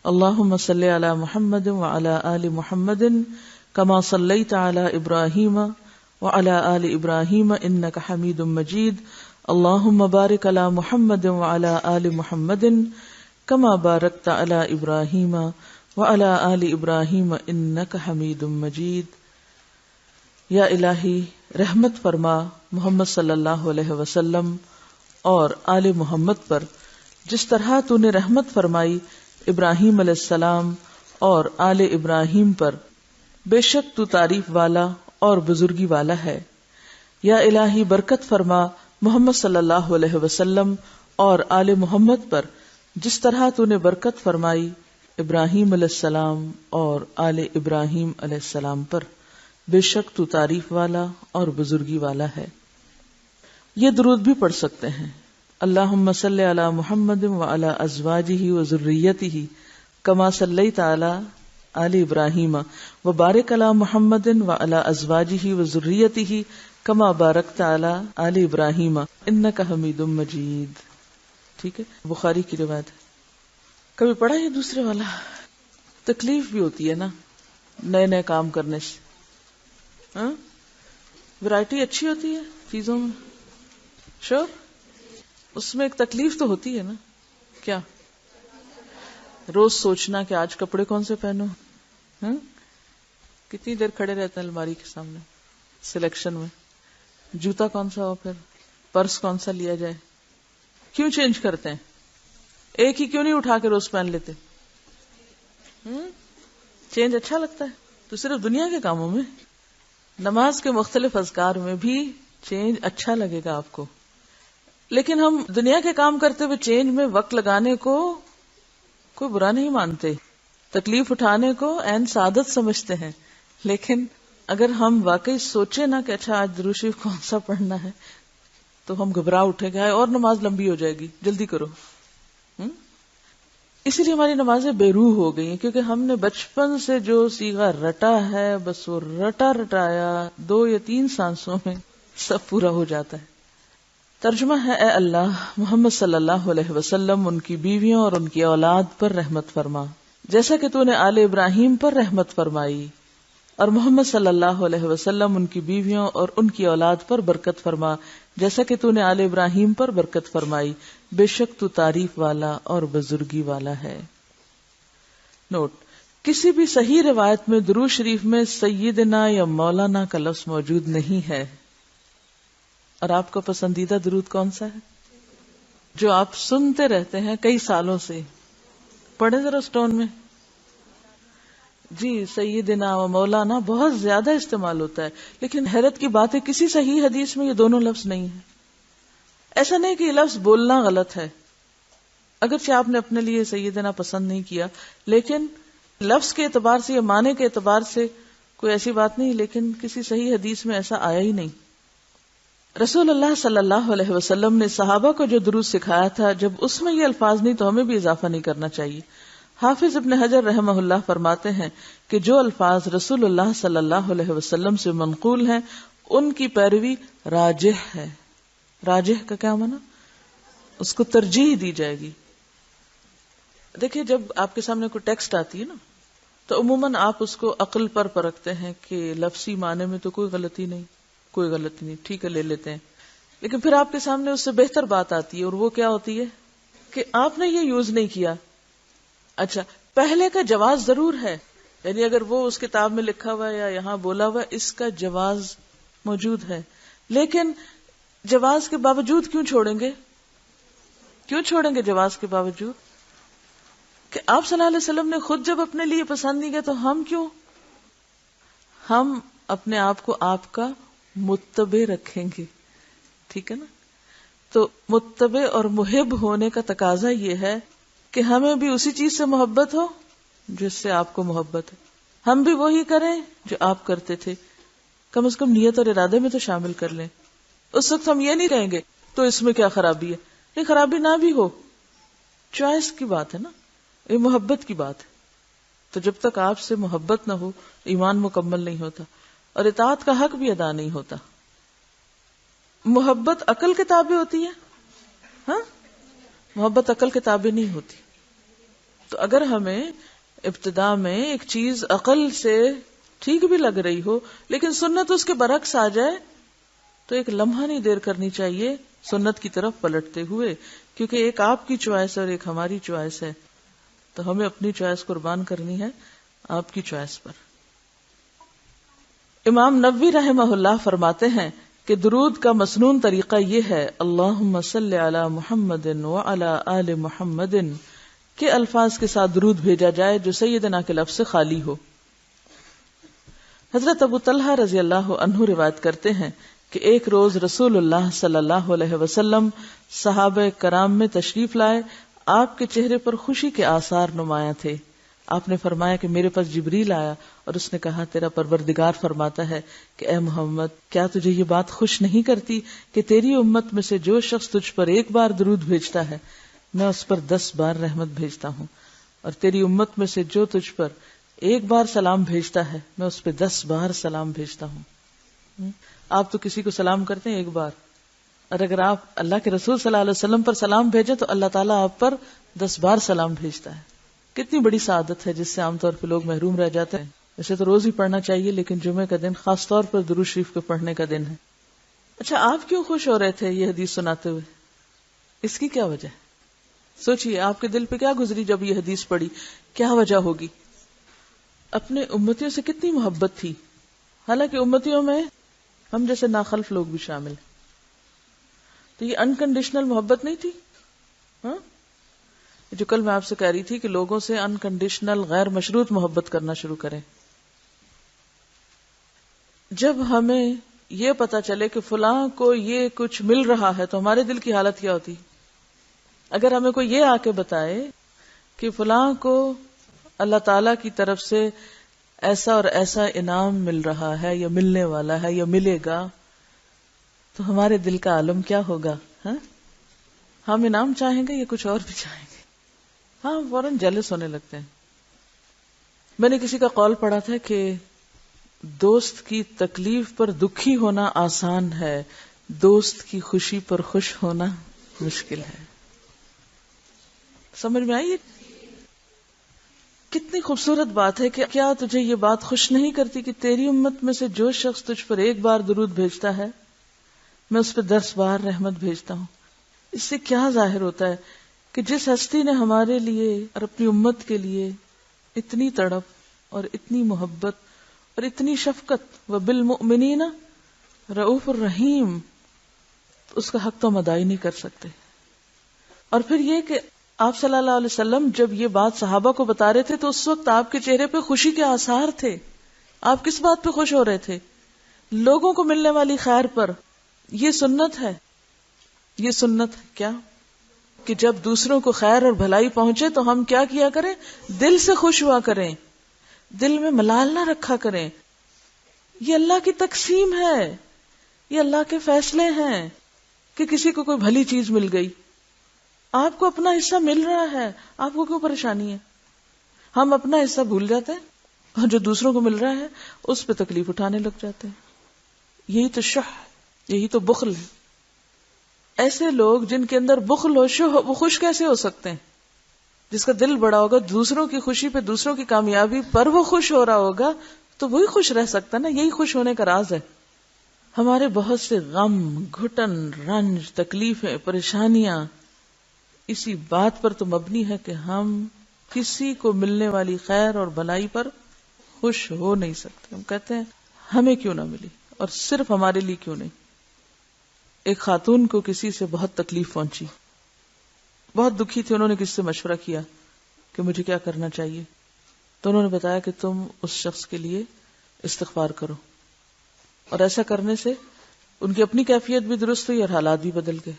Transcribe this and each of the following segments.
اللهم صل على محمد وعلى آل محمد كما صليت على إبراهيم وعلى آل إبراهيم إنك حميد مجيد اللهم بارك على محمد وعلى آل محمد كما باركت على إبراهيم وعلى آل إبراهيم إنك حميد مجيد۔ یا الہی رحمت فرما محمد صلی اللہ علیہ وسلم اور آل محمد پر جس طرح تو نے رحمت فرمائی ابراہیم علیہ السلام اور آل ابراہیم پر، بے شک تو تعریف والا اور بزرگی والا ہے۔ یا الہی برکت فرما محمد صلی اللہ علیہ وسلم اور آل محمد پر جس طرح تو نے برکت فرمائی ابراہیم علیہ السلام اور آل ابراہیم علیہ السلام پر، بے شک تو تعریف والا اور بزرگی والا ہے۔ یہ درود بھی پڑھ سکتے ہیں، اللہم صلی علی محمد وعلی ازواجہ وذریتہ کما صلیت علی آل ابراہیم وبارک علی محمد وعلی ازواجہ وذریتہ کما بارکت علی آل ابراہیم انک حمید مجید۔ ٹھیک ہے، بخاری کی روایت ہے۔ کبھی پڑھا یہ دوسرے والا؟ تکلیف بھی ہوتی ہے نا نئے نئے کام کرنے سے، ورائٹی اچھی ہوتی ہے چیزوں میں، شور اس میں ایک تکلیف تو ہوتی ہے نا، کیا روز سوچنا کہ آج کپڑے کون سے پہنوں، کتنی دیر کھڑے رہتے ہیں الماری کے سامنے سلیکشن میں، جوتا کون سا ہو، پھر پرس کون سا لیا جائے، کیوں چینج کرتے ہیں، ایک ہی کیوں نہیں اٹھا کے روز پہن لیتے؟ چینج اچھا لگتا ہے تو صرف دنیا کے کاموں میں، نماز کے مختلف اذکار میں بھی چینج اچھا لگے گا آپ کو، لیکن ہم دنیا کے کام کرتے ہوئے چینج میں وقت لگانے کو کوئی برا نہیں مانتے، تکلیف اٹھانے کو عین سعادت سمجھتے ہیں، لیکن اگر ہم واقعی سوچیں نا کہ اچھا آج درود شریف کون سا پڑھنا ہے تو ہم گھبرا اٹھے گا اور نماز لمبی ہو جائے گی، جلدی کرو۔ اسی لیے ہماری نمازیں بے روح ہو گئی ہیں، کیونکہ ہم نے بچپن سے جو صیغہ رٹا ہے بس وہ رٹا رٹایا 2 یا 3 سانسوں میں سب پورا ہو جاتا ہے۔ ترجمہ ہے، اے اللہ محمد صلی اللہ علیہ وسلم، ان کی بیویوں اور ان کی اولاد پر رحمت فرما جیسا کہ تو نے آل ابراہیم پر رحمت فرمائی، اور محمد صلی اللہ علیہ وسلم ان کی بیویوں اور ان کی اولاد پر برکت فرما جیسا کہ تو نے آل ابراہیم پر برکت فرمائی، بے شک تو تعریف والا اور بزرگی والا ہے۔ نوٹ: کسی بھی صحیح روایت میں درود شریف میں سیدنا یا مولانا کا لفظ موجود نہیں ہے۔ اور آپ کا پسندیدہ درود کون سا ہے جو آپ سنتے رہتے ہیں کئی سالوں سے؟ پڑھیں ذرا اسٹون میں۔ جی، سیدنا و مولانا بہت زیادہ استعمال ہوتا ہے، لیکن حیرت کی بات ہے کسی صحیح حدیث میں یہ دونوں لفظ نہیں ہیں۔ ایسا نہیں کہ یہ لفظ بولنا غلط ہے، اگرچہ آپ نے اپنے لیے سیدنا پسند نہیں کیا، لیکن لفظ کے اعتبار سے یا معنی کے اعتبار سے کوئی ایسی بات نہیں، لیکن کسی صحیح حدیث میں ایسا آیا ہی نہیں۔ رسول اللہ صلی اللہ علیہ وسلم نے صحابہ کو جو درود سکھایا تھا، جب اس میں یہ الفاظ نہیں تو ہمیں بھی اضافہ نہیں کرنا چاہیے۔ حافظ ابن حجر رحمہ اللہ فرماتے ہیں کہ جو الفاظ رسول اللہ صلی اللہ علیہ وسلم سے منقول ہیں ان کی پیروی راجح ہے۔ راجح کا کیا معنی؟ اس کو ترجیح دی جائے گی۔ دیکھیں، جب آپ کے سامنے کوئی ٹیکسٹ آتی ہے نا تو عموماً آپ اس کو عقل پر پرکھتے ہیں کہ لفظی معنی میں تو کوئی غلطی نہیں، ٹھیک ہے لے لیتے ہیں، لیکن پھر آپ کے سامنے اس سے بہتر بات آتی ہے، اور وہ کیا ہوتی ہے کہ آپ نے یہ یوز نہیں کیا۔ اچھا، پہلے کا جواز ضرور ہے، یعنی اگر وہ اس کتاب میں لکھا ہوا ہے یا یہاں بولا ہوا ہے اس کا جواز موجود ہے، لیکن جواز کے باوجود کیوں چھوڑیں گے جواز کے باوجود؟ کہ آپ صلی اللہ علیہ وسلم نے خود جب اپنے لیے پسند نہیں کیا تو ہم کیوں؟ ہم اپنے آپ کو آپ کا متبع رکھیں گے، ٹھیک ہے نا؟ تو متبع اور محب ہونے کا تقاضا یہ ہے کہ ہمیں بھی اسی چیز سے محبت ہو جس سے آپ کو محبت ہے، ہم بھی وہی کریں جو آپ کرتے تھے، کم از کم نیت اور ارادے میں تو شامل کر لیں۔ اس وقت ہم یہ نہیں کہیں گے تو اس میں کیا خرابی ہے، نہیں، خرابی نہ بھی ہو، چوائس کی بات ہے نا، یہ محبت کی بات ہے۔ تو جب تک آپ سے محبت نہ ہو ایمان مکمل نہیں ہوتا اور اطاعت کا حق بھی ادا نہیں ہوتا۔ محبت عقل کے تابع ہوتی ہے، ہاں، محبت عقل کے تابع نہیں ہوتی۔ تو اگر ہمیں ابتدا میں ایک چیز عقل سے ٹھیک بھی لگ رہی ہو لیکن سنت اس کے برعکس آ جائے تو ایک لمحہ نہیں دیر کرنی چاہیے سنت کی طرف پلٹتے ہوئے، کیونکہ ایک آپ کی چوائس اور ایک ہماری چوائس ہے، تو ہمیں اپنی چوائس قربان کرنی ہے آپ کی چوائس پر۔ امام نووی رحمہ اللہ فرماتے ہیں کہ درود کا مسنون طریقہ یہ ہے اللہم صلی علی محمد وعلی آل محمد کے الفاظ کے ساتھ درود بھیجا جائے جو سیدنا کے لفظ سے خالی ہو۔ حضرت ابو طلحہ رضی اللہ عنہ روایت کرتے ہیں کہ ایک روز رسول اللہ صلی اللہ علیہ وسلم صحابہ کرام میں تشریف لائے، آپ کے چہرے پر خوشی کے آثار نمایاں تھے۔ آپ نے فرمایا کہ میرے پاس جبریل آیا اور اس نے کہا تیرا پروردگار فرماتا ہے کہ اے محمد کیا تجھے یہ بات خوش نہیں کرتی کہ تیری امت میں سے جو شخص تجھ پر ایک بار درود بھیجتا ہے میں اس پر 10 بار رحمت بھیجتا ہوں، اور تیری امت میں سے جو تجھ پر ایک بار سلام بھیجتا ہے میں اس پہ 10 بار سلام بھیجتا ہوں۔ آپ تو کسی کو سلام کرتے ہیں ایک بار، اور اگر آپ اللہ کے رسول صلی اللہ علیہ وسلم پر سلام بھیجیں تو اللہ تعالیٰ آپ پر 10 بار سلام بھیجتا ہے۔ کتنی بڑی سعادت ہے جس سے عام طور پہ لوگ محروم رہ جاتے ہیں۔ ویسے تو روز ہی پڑھنا چاہیے لیکن جمعے کا دن خاص طور پر درود شریف کو پڑھنے کا دن ہے۔ اچھا، آپ کیوں خوش ہو رہے تھے یہ حدیث سناتے ہوئے؟ اس کی کیا وجہ ہے؟ سوچئے آپ کے دل پہ کیا گزری جب یہ حدیث پڑھی، کیا وجہ ہوگی؟ اپنے امتیوں سے کتنی محبت تھی، حالانکہ امتیوں میں ہم جیسے ناخلف لوگ بھی شامل ہیں، تو یہ انکنڈیشنل محبت نہیں تھی؟ ہاں، جو کل میں آپ سے کہہ رہی تھی کہ لوگوں سے انکنڈیشنل غیر مشروط محبت کرنا شروع کریں۔ جب ہمیں یہ پتا چلے کہ فلاں کو یہ کچھ مل رہا ہے تو ہمارے دل کی حالت کیا ہوتی؟ اگر ہمیں کوئی یہ آ کے بتائے کہ فلاں کو اللہ تعالی کی طرف سے ایسا اور ایسا انعام مل رہا ہے یا ملنے والا ہے یا ملے گا، تو ہمارے دل کا عالم کیا ہوگا؟ ہاں، ہم انعام چاہیں گے یا کچھ اور بھی چاہیں گے؟ ہاں، فوراً جیلس ہونے لگتے ہیں۔ میں نے کسی کا قول پڑھا تھا کہ دوست کی تکلیف پر دکھی ہونا آسان ہے، دوست کی خوشی پر خوش ہونا مشکل ہے۔ سمجھ میں آئی؟ کتنی خوبصورت بات ہے کہ کیا تجھے یہ بات خوش نہیں کرتی کہ تیری امت میں سے جو شخص تجھ پر ایک بار درود بھیجتا ہے میں اس پہ 10 بار رحمت بھیجتا ہوں۔ اس سے کیا ظاہر ہوتا ہے کہ جس ہستی نے ہمارے لیے اور اپنی امت کے لیے اتنی تڑپ اور اتنی محبت اور اتنی شفقت، وبالمؤمنین رؤوف الرحیم، اس کا حق تو ہم ادا ہی نہیں کر سکتے۔ اور پھر یہ کہ آپ صلی اللہ علیہ وسلم جب یہ بات صحابہ کو بتا رہے تھے تو اس وقت آپ کے چہرے پہ خوشی کے آثار تھے۔ آپ کس بات پہ خوش ہو رہے تھے؟ لوگوں کو ملنے والی خیر پر۔ یہ سنت ہے، یہ سنت ہے کیا کہ جب دوسروں کو خیر اور بھلائی پہنچے تو ہم کیا کیا کریں؟ دل سے خوش ہوا کریں، دل میں ملال نہ رکھا کریں۔ یہ اللہ کی تقسیم ہے، یہ اللہ کے فیصلے ہیں کہ کسی کو کوئی بھلی چیز مل گئی، آپ کو اپنا حصہ مل رہا ہے، آپ کو کیوں پریشانی ہے؟ ہم اپنا حصہ بھول جاتے ہیں اور جو دوسروں کو مل رہا ہے اس پہ تکلیف اٹھانے لگ جاتے ہیں۔ یہی تو شح، یہی تو بخل ہے۔ ایسے لوگ جن کے اندر بخل ہو، شح، وہ خوش کیسے ہو سکتے ہیں؟ جس کا دل بڑا ہوگا، دوسروں کی خوشی پہ، دوسروں کی کامیابی پر وہ خوش ہو رہا ہوگا تو وہی خوش رہ سکتا نا۔ یہی خوش ہونے کا راز ہے۔ ہمارے بہت سے غم، گھٹن، رنج، تکلیفیں، پریشانیاں اسی بات پر تو مبنی ہے کہ ہم کسی کو ملنے والی خیر اور بھلائی پر خوش ہو نہیں سکتے۔ ہم کہتے ہیں ہمیں کیوں نہ ملی، اور صرف ہمارے لیے کیوں نہیں۔ ایک خاتون کو کسی سے بہت تکلیف پہنچی، بہت دکھی تھی، انہوں نے کسی سے مشورہ کیا کہ مجھے کیا کرنا چاہیے، تو انہوں نے بتایا کہ تم اس شخص کے لیے استغفار کرو، اور ایسا کرنے سے ان کی اپنی کیفیت بھی درست ہوئی اور حالات بھی بدل گئے۔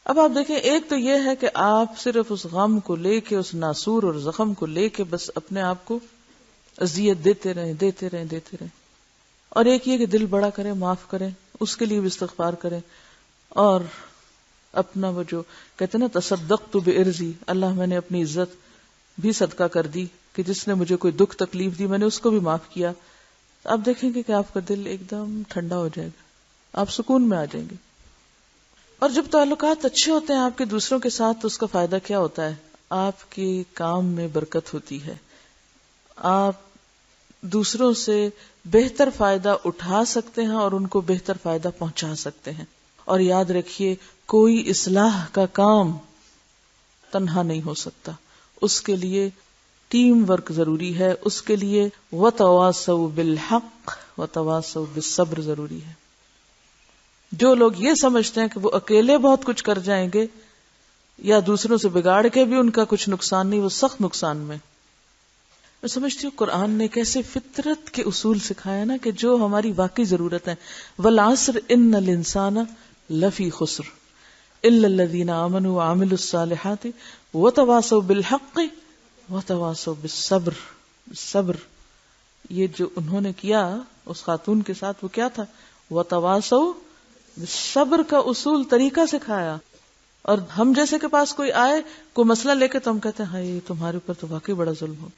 اب آپ دیکھیں، ایک تو یہ ہے کہ آپ صرف اس غم کو لے کے، اس ناسور اور زخم کو لے کے بس اپنے آپ کو اذیت دیتے رہیں، اور ایک یہ کہ دل بڑا کریں، معاف کریں، اس کے لیے بھی استغفار کریں، اور اپنا وہ جو کہتے ہیں نا تصدقت بعرضی، اللہ میں نے اپنی عزت بھی صدقہ کر دی کہ جس نے مجھے کوئی دکھ تکلیف دی میں نے اس کو بھی معاف کیا۔ آپ دیکھیں گے کہ آپ کا دل ایک دم ٹھنڈا ہو جائے گا، آپ سکون میں آ جائیں گے۔ اور جب تعلقات اچھے ہوتے ہیں آپ کے دوسروں کے ساتھ تو اس کا فائدہ کیا ہوتا ہے؟ آپ کے کام میں برکت ہوتی ہے، آپ دوسروں سے بہتر فائدہ اٹھا سکتے ہیں اور ان کو بہتر فائدہ پہنچا سکتے ہیں. اور یاد رکھیے کوئی اصلاح کا کام تنہا نہیں ہو سکتا، اس کے لیے ٹیم ورک ضروری ہے، اس کے لیے وتواصوا بالحق وتواصوا بالصبر ضروری ہے. جو لوگ یہ سمجھتے ہیں کہ وہ اکیلے بہت کچھ کر جائیں گے یا دوسروں سے بگاڑ کے بھی ان کا کچھ نقصان نہیں، وہ سخت نقصان میں. میں سمجھتی ہوں قرآن نے کیسے فطرت کے اصول سکھایا نا، کہ جو ہماری واقعی ضرورت ہے. والعصر ان الانسان لفی خسر الا الذین آمنوا وعملوا الصالحات وتواصوا بالحق وتواصوا بالصبر. صبر یہ جو انہوں نے کیا اس خاتون کے ساتھ وہ کیا تھا؟ وتواصوا بالصبر کا اصول طریقہ سکھایا. اور ہم جیسے کے پاس کوئی آئے کوئی مسئلہ لے کے تو ہم کہتے ہیں ہائی تمہارے اوپر تو واقعی بڑا ظلم ہو،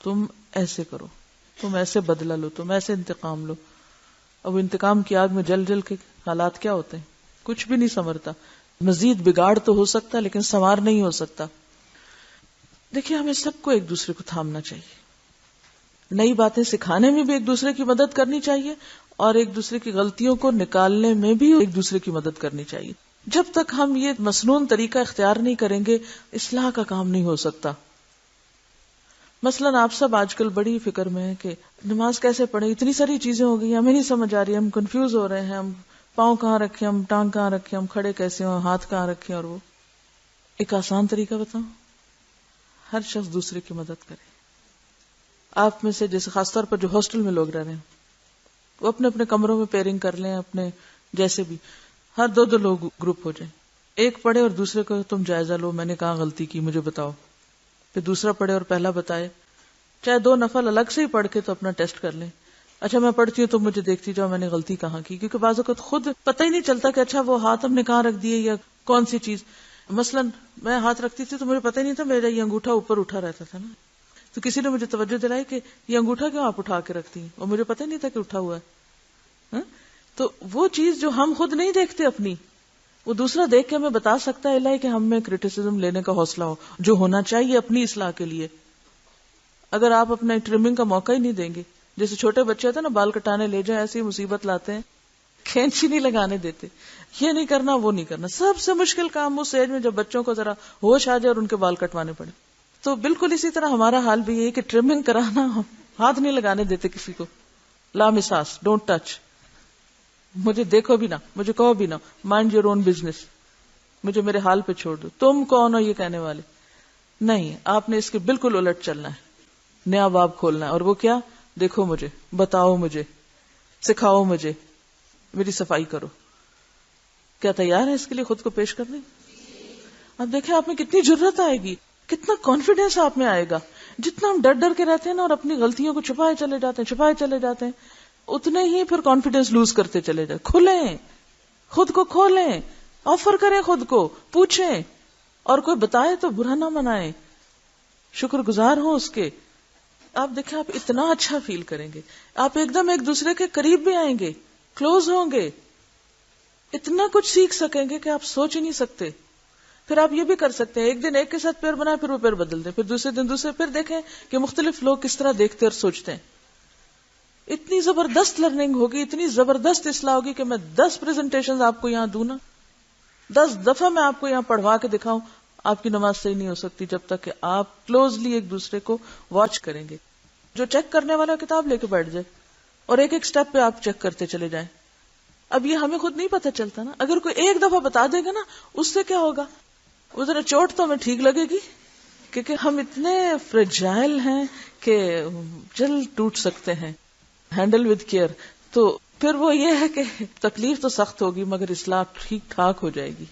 تم ایسے کرو، تم ایسے بدلہ لو، تم ایسے انتقام لو. اب انتقام کی آگ میں جل جل کے حالات کیا ہوتے ہیں؟ کچھ بھی نہیں سنورتا. مزید بگاڑ تو ہو سکتا لیکن سنوار نہیں ہو سکتا. دیکھیے ہمیں سب کو ایک دوسرے کو تھامنا چاہیے، نئی باتیں سکھانے میں بھی ایک دوسرے کی مدد کرنی چاہیے اور ایک دوسرے کی غلطیوں کو نکالنے میں بھی ایک دوسرے کی مدد کرنی چاہیے. جب تک ہم یہ مسنون طریقہ اختیار نہیں کریں گے اصلاح کا کام نہیں ہو سکتا. مثلاً آپ سب آج کل بڑی فکر میں ہیں کہ نماز کیسے پڑھیں، اتنی ساری چیزیں ہو گئی ہمیں نہیں سمجھ آ رہی، ہم کنفیوز ہو رہے ہیں، ہم پاؤں کہاں رکھیں، ہم ٹانگ کہاں رکھیں، ہم کھڑے کیسے ہوں، ہاتھ کہاں رکھیں. اور وہ ایک آسان طریقہ بتاؤں، ہر شخص دوسرے کی مدد کرے. آپ میں سے جیسے خاص طور پر جو ہاسٹل میں لوگ رہ رہے ہیں وہ اپنے اپنے کمروں میں پیئرنگ کر لیں، اپنے جیسے بھی ہر دو لوگ گروپ ہو جائیں، ایک پڑھے اور دوسرے کو تم جائزہ لو میں نے کہاں غلطی کی مجھے بتاؤ. پھر دوسرا پڑھے اور پہلا بتائے، چاہے 2 نفل الگ سے ہی پڑھ کے تو اپنا ٹیسٹ کر لیں. اچھا میں پڑھتی ہوں تم مجھے دیکھتی جاؤ میں نے غلطی کہاں کی، کیونکہ بعض اوقات خود پتہ ہی نہیں چلتا کہ اچھا وہ ہاتھ ہم نے کہاں رکھ دیے یا کون سی چیز. مثلاً میں ہاتھ رکھتی تھی تو مجھے پتہ ہی نہیں تھا میرا یہ انگوٹھا اوپر اٹھا رہتا تھا نا، تو کسی نے مجھے توجہ دلائی کہ یہ انگوٹھا کیوں آپ اٹھا کے رکھتی ہیں، اور مجھے پتہ ہی نہیں تھا کہ اٹھا ہوا ہے. تو وہ چیز جو ہم خود نہیں دیکھتے اپنی، وہ دوسرا دیکھ کے ہمیں بتا سکتا ہے. الہی کہ ہم میں کرٹیسزم لینے کا حوصلہ ہو جو ہونا چاہیے اپنی اصلاح کے لیے. اگر آپ اپنے ٹرمنگ کا موقع ہی نہیں دیں گے، جیسے چھوٹے بچے ہوتے ہیں نا بال کٹانے لے جائیں ایسی مصیبت لاتے ہیں، کھینچی نہیں لگانے دیتے، یہ نہیں کرنا وہ نہیں کرنا. سب سے مشکل کام اس ایج میں جب بچوں کو ذرا ہوش آ جائے اور ان کے بال کٹوانے پڑے. تو بالکل اسی طرح ہمارا حال بھی یہ کہ ٹرمنگ کرانا، ہاتھ نہیں لگانے دیتے کسی کو. لامساس، ڈونٹ ٹچ، مجھے دیکھو بھی نہ، مجھے کہو بھی نہ، مائنڈ یور اون بزنس، مجھے میرے حال پہ چھوڑ دو، تم کون ہو یہ کہنے والے. نہیں، آپ نے اس کے بالکل الٹ چلنا ہے، نیا باب کھولنا ہے. اور وہ کیا؟ دیکھو مجھے، بتاؤ مجھے، سکھاؤ مجھے، میری صفائی کرو. کیا تیار ہے اس کے لیے خود کو پیش کرنے؟ اب دیکھیں آپ میں کتنی جرت آئے گی، کتنا کانفیڈینس آپ میں آئے گا. جتنا ہم ڈر ڈر کے رہتے ہیں نا اور اپنی غلطیوں کو چھپائے چلے جاتے ہیں اتنے ہی پھر کانفیڈینس لوز کرتے چلے جائیں. کھلیں، خود کو کھولیں، آفر کریں، خود کو پوچھیں، اور کوئی بتائے تو برا نہ منائیں، شکر گزار ہوں اس کے. آپ دیکھیں آپ اتنا اچھا فیل کریں گے، آپ ایک دم ایک دوسرے کے قریب بھی آئیں گے، کلوز ہوں گے، اتنا کچھ سیکھ سکیں گے کہ آپ سوچ ہی نہیں سکتے. پھر آپ یہ بھی کر سکتے ہیں ایک دن ایک کے ساتھ پیر بنائے پھر وہ پیر بدل دیں، پھر دوسرے دن دوسرے، پھر دیکھیں کہ مختلف لوگ کس طرح دیکھتے اور سوچتے ہیں. اتنی زبردست لرننگ ہوگی، اتنی زبردست اصلاح ہوگی کہ میں 10 پریزنٹیشن آپ کو یہاں دوں نا، 10 دفعہ میں آپ کو یہاں پڑھوا کے دکھاؤں، آپ کی نماز صحیح نہیں ہو سکتی جب تک کہ آپ کلوزلی ایک دوسرے کو واچ کریں گے. جو چیک کرنے والا کتاب لے کے بیٹھ جائے اور ایک ایک سٹیپ پہ آپ چیک کرتے چلے جائیں. اب یہ ہمیں خود نہیں پتہ چلتا نا، اگر کوئی ایک دفعہ بتا دے گا نا اس سے کیا ہوگا، وہ ذرا چوٹ تو ہمیں ٹھیک لگے گی، کیونکہ ہم اتنے فریجائل ہیں کہ جلد ٹوٹ سکتے ہیں. Handle with care. تو پھر وہ یہ ہے کہ تکلیف تو سخت ہوگی مگر اصلاح ٹھیک ٹھاک ہو جائے گی.